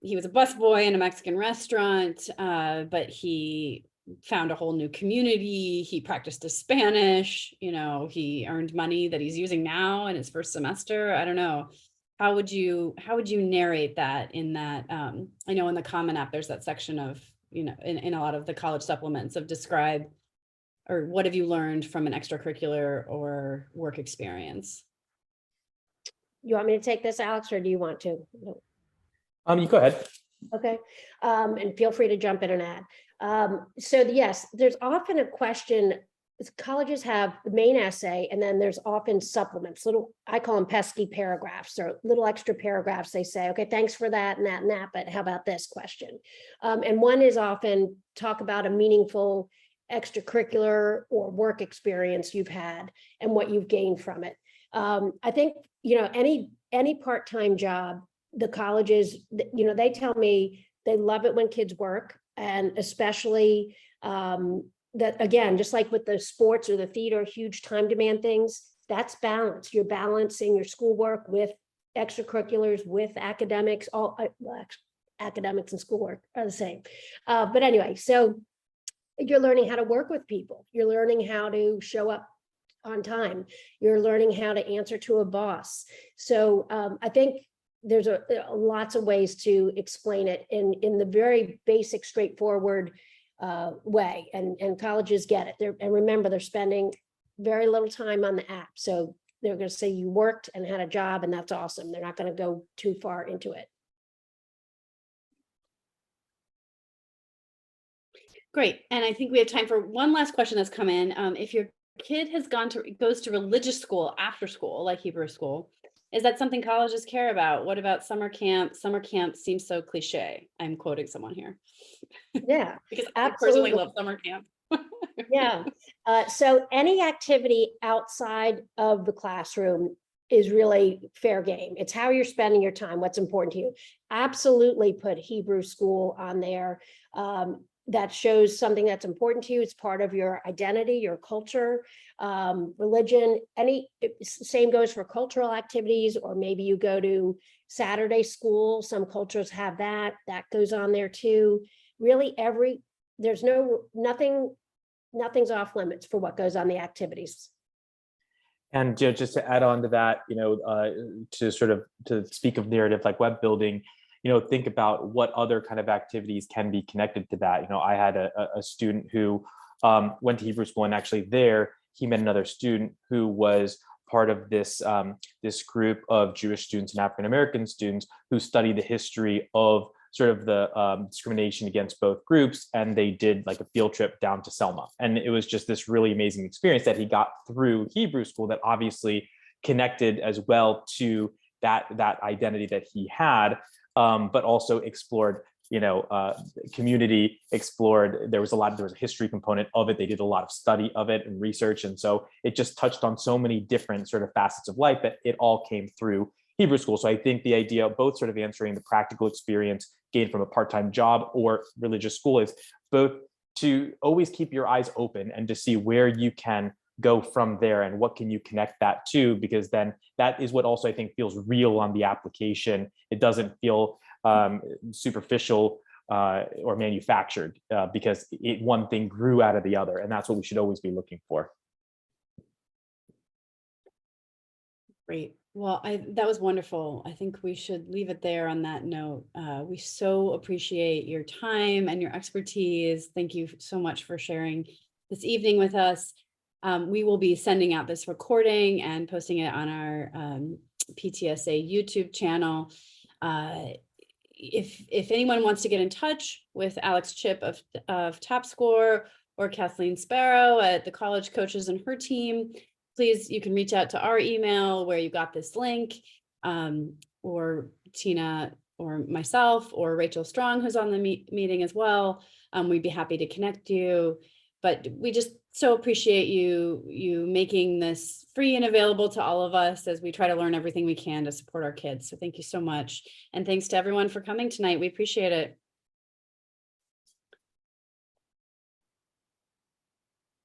he was a busboy in a Mexican restaurant, but he found a whole new community. He practiced his Spanish, he earned money that he's using now in his first semester. I don't know. How would you narrate that in that? I know in the Common App, there's that section of, in a lot of the college supplements of describe, or what have you learned from an extracurricular or work experience? You want me to take this, Alex, or do you want to? No. You go ahead. Okay, and feel free to jump in and add. So yes, there's often a question. Colleges have the main essay, and then there's often supplements, I call them pesky paragraphs, or little extra paragraphs. They say, okay, thanks for that and that and that, but how about this question? And one is often talk about a meaningful extracurricular or work experience you've had and what you've gained from it. I think, any part-time job, the colleges, they tell me they love it when kids work, and especially that, again, just like with the sports or the theater, huge time demand things, that's balance. You're balancing your schoolwork with extracurriculars, with academics. All academics and schoolwork are the same. But anyway, so you're learning how to work with people. You're learning how to show up on time. You're learning how to answer to a boss. So I think there's lots of ways to explain it in the very basic, straightforward way, and colleges get it. And remember, they're spending very little time on the app, so they're going to say you worked and had a job, and that's awesome. They're not going to go too far into it. Great. And I think we have time for one last question that's come in. If your kid goes to religious school after school, like Hebrew school, is that something colleges care about? What about summer camp? Summer camp seems so cliche. I'm quoting someone here. Yeah, because absolutely. I personally love summer camp. Yeah. So any activity outside of the classroom is really fair game. It's how you're spending your time, what's important to you. Absolutely put Hebrew school on there. That shows something that's important to you. It's part of your identity, your culture, religion. Same goes for cultural activities, or maybe you go to Saturday school. Some cultures have that goes on there too. really nothing's off limits for what goes on the activities. And just to add on to that, to speak of narrative like web building, think about what other kind of activities can be connected to that. I had a student who went to Hebrew school, and actually there he met another student who was part of this group of Jewish students and African American students who studied the history of sort of the discrimination against both groups, and they did like a field trip down to Selma. And it was just this really amazing experience that he got through Hebrew school that obviously connected as well to that identity that he had, but also explored community, explored, there was a history component of it. They did a lot of study of it and research. And so it just touched on so many different sort of facets of life that it all came through Hebrew school. So I think the idea of both sort of answering the practical experience gained from a part-time job or religious school is both to always keep your eyes open and to see where you can go from there and what can you connect that to, because then that is what also I think feels real on the application. It doesn't feel superficial or manufactured because one thing grew out of the other, and that's what we should always be looking for. Great. Well, that was wonderful. I think we should leave it there on that note. We so appreciate your time and your expertise. Thank you so much for sharing this evening with us. We will be sending out this recording and posting it on our PTSA YouTube channel. If anyone wants to get in touch with Alex Chip of Top Score or Kathleen Sparrow at the College Coaches and her team, please, you can reach out to our email where you got this link, or Tina or myself or Rachel Strong, who's on the meeting as well. We'd be happy to connect you, but we just so appreciate you making this free and available to all of us as we try to learn everything we can to support our kids. So thank you so much. And thanks to everyone for coming tonight. We appreciate it.